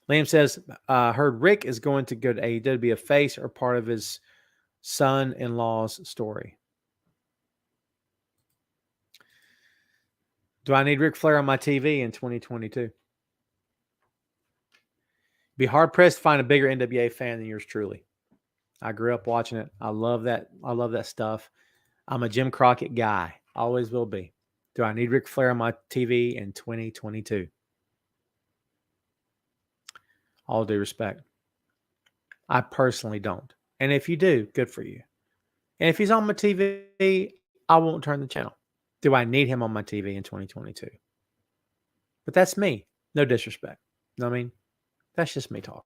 Liam says, heard Rick is going to go to AEW to be a face or part of his son-in-law's story. Do I need Ric Flair on my TV in 2022? Be hard-pressed to find a bigger NWA fan than yours truly. I grew up watching it. I love that. I love that stuff. I'm a Jim Crockett guy. Always will be. Do I need Ric Flair on my TV in 2022? All due respect. I personally don't. And if you do, good for you. And if he's on my TV, I won't turn the channel. Do I need him on my TV in 2022? But that's me. No disrespect. You know what I mean? That's just me talking.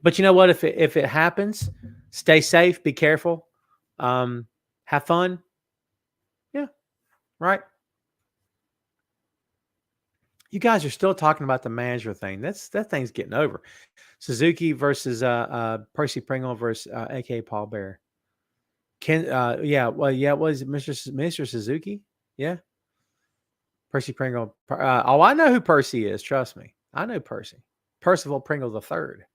But you know what? If it happens, stay safe, be careful, have fun. Yeah, right. You guys are still talking about the manager thing. That thing's getting over. Suzuki versus Percy Pringle versus A.K. Paul Bearer. Was it Mr. Suzuki? Yeah. Percy Pringle. I know who Percy is. Trust me. I know Percy. Percival Pringle III.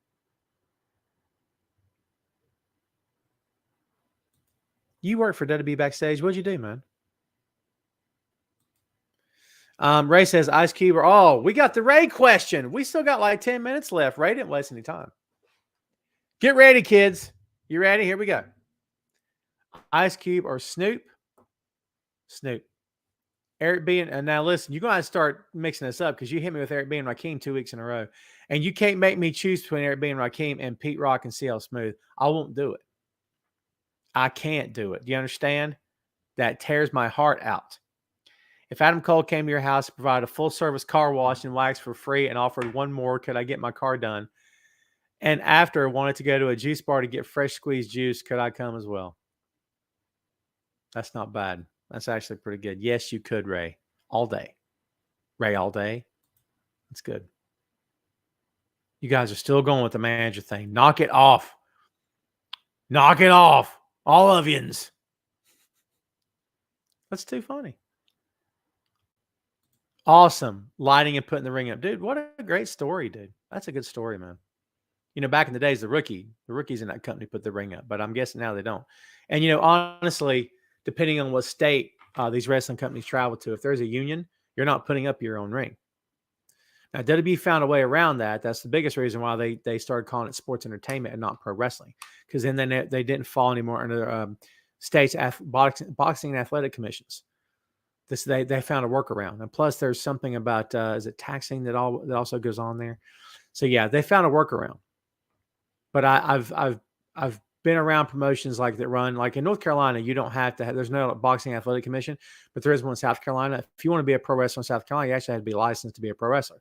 You work for WWE Backstage. What'd you do, man? Ray says, Ice Cube. We got the Ray question. We still got like 10 minutes left. Ray didn't waste any time. Get ready, kids. You ready? Here we go. Ice Cube or Snoop? Snoop. Eric B. And now listen, you're going to start mixing this up because you hit me with Eric B. and Rakim 2 weeks in a row. And you can't make me choose between Eric B. and Rakim and Pete Rock and CL Smooth. I won't do it. I can't do it. Do you understand? That tears my heart out. If Adam Cole came to your house to provide a full-service car wash and wax for free and offered one more, could I get my car done? And after wanted to go to a juice bar to get fresh squeezed juice, could I come as well? That's not bad. That's actually pretty good. Yes, you could, Ray. All day. Ray, all day. That's good. You guys are still going with the manager thing. Knock it off. Knock it off. All of yous. That's too funny. Awesome. Lighting and putting the ring up. Dude, what a great story, dude. That's a good story, man. You know, back in the days, the rookies in that company put the ring up, but I'm guessing now they don't. And, you know, honestly, depending on what state these wrestling companies travel to, if there's a union, you're not putting up your own ring. Now, WWE found a way around that. That's the biggest reason why they started calling it sports entertainment and not pro wrestling, because then they didn't fall anymore under states' boxing and athletic commissions. They found a workaround, and plus there's something about is it taxing that also goes on there. So yeah, they found a workaround. But I've been around promotions like that run, like in North Carolina, you don't have to have, there's no boxing athletic commission, but there is one in South Carolina. If you want to be a pro wrestler in South Carolina, you actually have to be licensed to be a pro wrestler.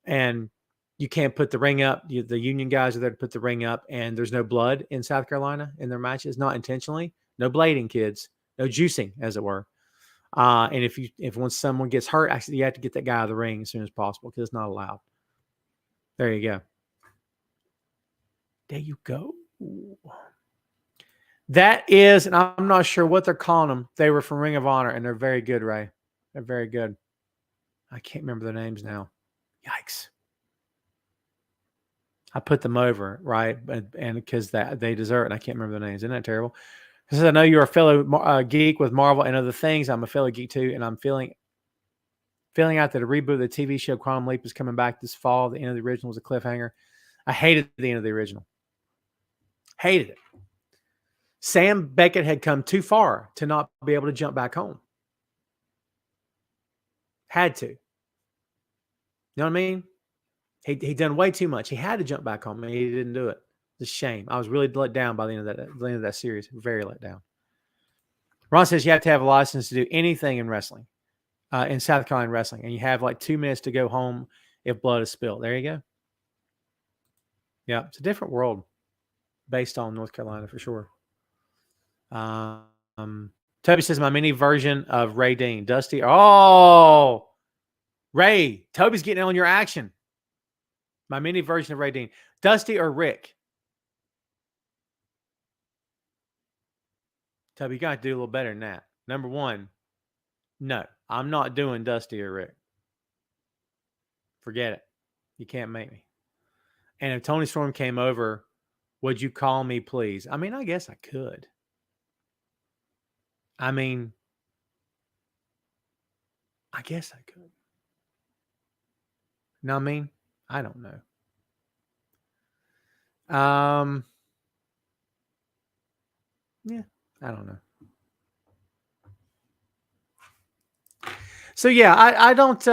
And you can't put the ring up. The union guys are there to put the ring up, and there's no blood in South Carolina in their matches, not intentionally. No blading, kids. No juicing, as it were. And if once someone gets hurt, actually you have to get that guy out of the ring as soon as possible because it's not allowed. There you go. There you go. That is, and I'm not sure what they're calling them. They were from Ring of Honor, and they're very good, Ray. They're very good. I can't remember their names now. Yikes. I put them over, right? And because they deserve it, and I can't remember their names. Isn't that terrible? Because I know you're a fellow geek with Marvel and other things. I'm a fellow geek too, and I'm feeling out that a reboot of the TV show Quantum Leap is coming back this fall. The end of the original was a cliffhanger. I hated the end of the original. Hated it. Sam Beckett had come too far to not be able to jump back home. Had to. You know what I mean? He done way too much. He had to jump back home, and he didn't do it. It's a shame. I was really let down by the end of that series. Very let down. Ron says you have to have a license to do anything in wrestling, in South Carolina wrestling, and you have like 2 minutes to go home if blood is spilled. There you go. Yeah, it's a different world based on North Carolina for sure. Toby says my mini version of Ray Dean, Dusty. Oh, Ray, Toby's getting on your action. My mini version of Ray Dean, Dusty or Rick. Toby, you got to do a little better than that. Number one, no, I'm not doing Dusty or Rick. Forget it. You can't make me. And if Tony Storm came over, would you call me, please? I mean, I guess I could. I mean, I guess I could. Know what I mean? I don't know. Yeah, I don't know. So yeah, I don't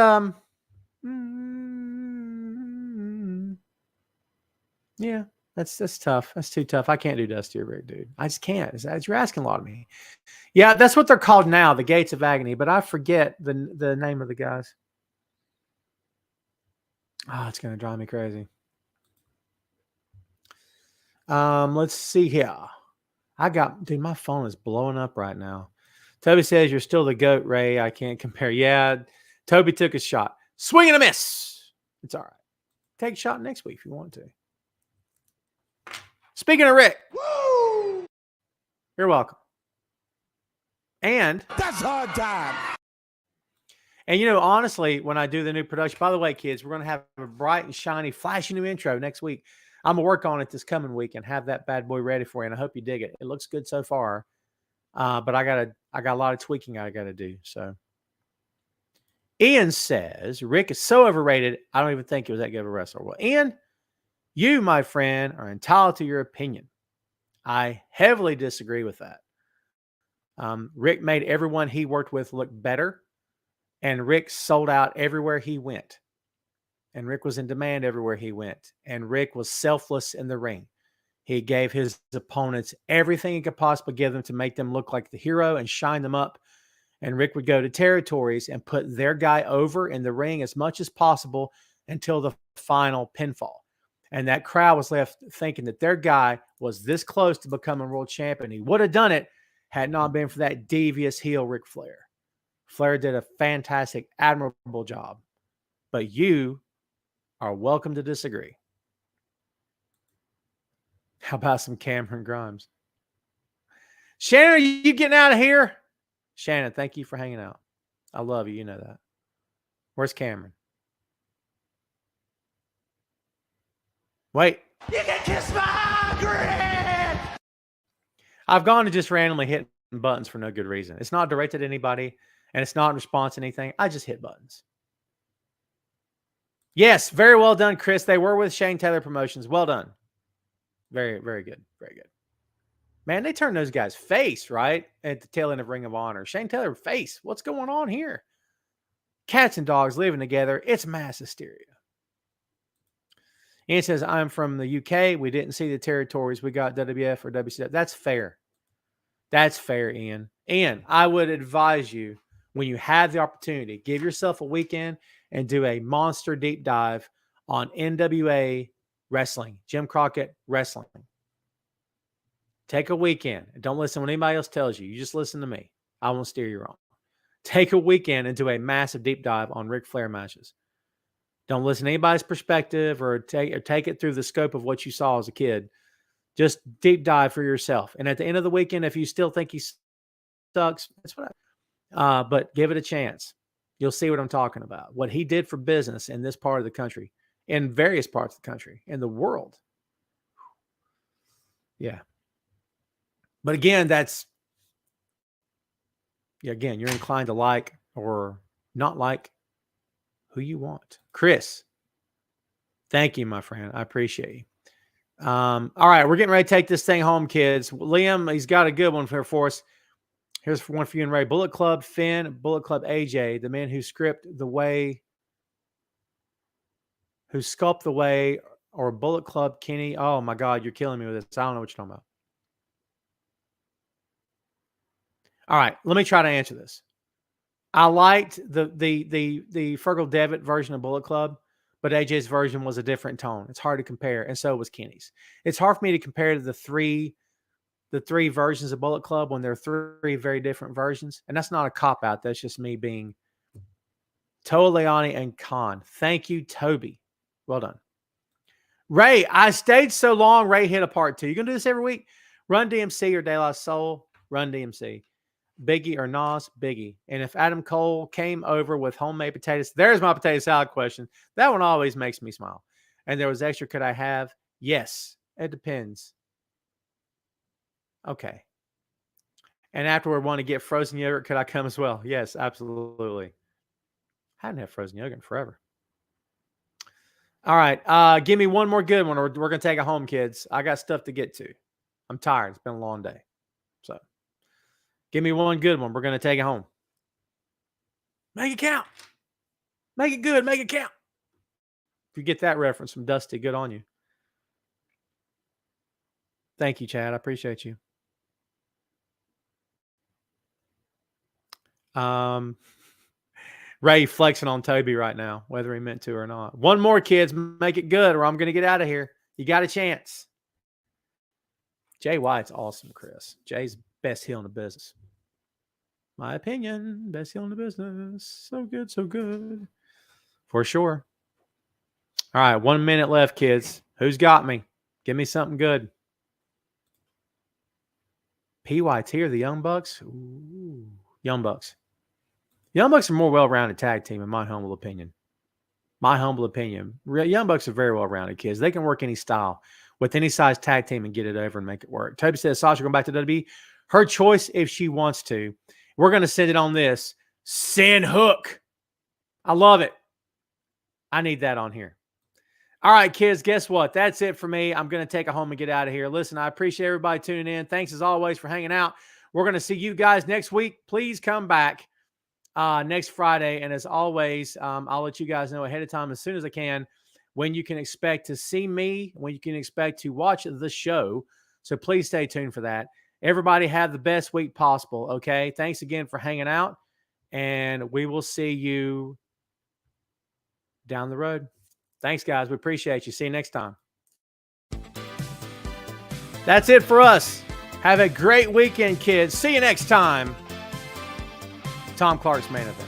yeah, that's tough. That's too tough. I can't do Dusty or Rick, dude. I just can't. You're asking a lot of me. Yeah, that's what they're called now, the Gates of Agony, but I forget the name of the guys. Oh, it's gonna drive me crazy. Let's see here. Dude, my phone is blowing up right now. Toby says you're still the GOAT, Ray. I can't compare. Yeah, Toby took a shot. Swing and a miss. It's all right. Take a shot next week if you want to. Speaking of Rick, Woo! you're welcome. And That's hard time. And, you know, honestly, when I do the new production, by the way, kids, we're going to have a bright and shiny, flashy new intro next week. I'm going to work on it this coming week and have that bad boy ready for you. And I hope you dig it. It looks good so far. But I got a lot of tweaking I got to do. So Ian says, Rick is so overrated. I don't even think he was that good of a wrestler. Well, Ian, you, my friend, are entitled to your opinion. I heavily disagree with that. Rick made everyone he worked with look better. And Rick sold out everywhere he went. And Rick was in demand everywhere he went. And Rick was selfless in the ring. He gave his opponents everything he could possibly give them to make them look like the hero and shine them up. And Rick would go to territories and put their guy over in the ring as much as possible until the final pinfall. And that crowd was left thinking that their guy was this close to becoming world champion. He would have done it had not been for that devious heel Ric Flair. Flair did a fantastic, admirable job. But you are welcome to disagree. How about some Cameron Grimes? Shannon, are you getting out of here? Shannon, thank you for hanging out. I love you. You know that. Where's Cameron? Wait. You can kiss my grin. I've gone to just randomly hitting buttons for no good reason. It's not directed at anybody, and it's not in response to anything. I just hit buttons. Yes, very well done, Chris. They were with Shane Taylor Promotions. Well done. Very, very good. Very good. Man, they turned those guys face, right? At the tail end of Ring of Honor. Shane Taylor face. What's going on here? Cats and dogs living together. It's mass hysteria. Ian says, I'm from the UK. We didn't see the territories. We got WWF or WCW. That's fair. That's fair, Ian. Ian, I would advise you, when you have the opportunity, give yourself a weekend and do a monster deep dive on NWA wrestling, Jim Crockett wrestling. Take a weekend. Don't listen to what anybody else tells you. You just listen to me. I won't steer you wrong. Take a weekend and do a massive deep dive on Ric Flair matches. Don't listen to anybody's perspective or take it through the scope of what you saw as a kid. Just deep dive for yourself. And at the end of the weekend, if you still think he sucks, that's what but give it a chance. You'll see what I'm talking about. What he did for business in this part of the country, in various parts of the country, in the world. Yeah. But again, again, you're inclined to like or not like who you want. Chris, thank you, my friend. I appreciate you. All right, we're getting ready to take this thing home, kids. Liam, he's got a good one for us. Here's one for you and Ray. Bullet Club Finn, Bullet Club AJ, the men who sculpt the way, or Bullet Club Kenny. Oh my God, you're killing me with this. I don't know what you're talking about. All right, let me try to answer this. I liked the Fergal Devitt version of Bullet Club, but AJ's version was a different tone. It's hard to compare, and so was Kenny's. It's hard for me to compare to the three versions of Bullet Club when they're three very different versions, and that's not a cop-out. That's just me being Toa Leone and Khan. Thank you, Toby. Well done. Ray, I stayed so long, Ray hit a part 2. You going to do this every week? Run DMC or De La Soul? Run DMC. Biggie or Nas? Biggie. And if Adam Cole came over with homemade potatoes, there's my potato salad question. That one always makes me smile. And there was extra, could I have? Yes. It depends. Okay. And afterward, want to get frozen yogurt, could I come as well? Yes, absolutely. I hadn't had frozen yogurt in forever. All right. Give me one more good one, or we're going to take it home, kids. I got stuff to get to. I'm tired. It's been a long day. So give me one good one. We're going to take it home. Make it count. Make it good. Make it count. If you get that reference from Dusty, good on you. Thank you, Chad. I appreciate you. Ray flexing on Toby right now, whether he meant to or not. One more, kids. Make it good, or I'm going to get out of here. You got a chance. Jay White's awesome, Chris. Jay's best heel in the business. My opinion, best heel in the business. So good, so good. For sure. All right, 1 minute left, kids. Who's got me? Give me something good. PYT or the Young Bucks? Ooh, Young Bucks. Young Bucks are a more well-rounded tag team, in my humble opinion. My humble opinion. Young Bucks are very well-rounded kids. They can work any style with any size tag team and get it over and make it work. Toby says, Sasha going back to WWE. Her choice if she wants to. We're going to send it on this. Send Hook. I love it. I need that on here. All right, kids, guess what? That's it for me. I'm going to take it home and get out of here. Listen, I appreciate everybody tuning in. Thanks, as always, for hanging out. We're going to see you guys next week. Please come back next Friday. And as always, I'll let you guys know ahead of time as soon as I can when you can expect to see me, when you can expect to watch the show. So please stay tuned for that. Everybody have the best week possible, okay? Thanks again for hanging out, and we will see you down the road. Thanks, guys. We appreciate you. See you next time. That's it for us. Have a great weekend, kids. See you next time. Tom Clark's Main Event.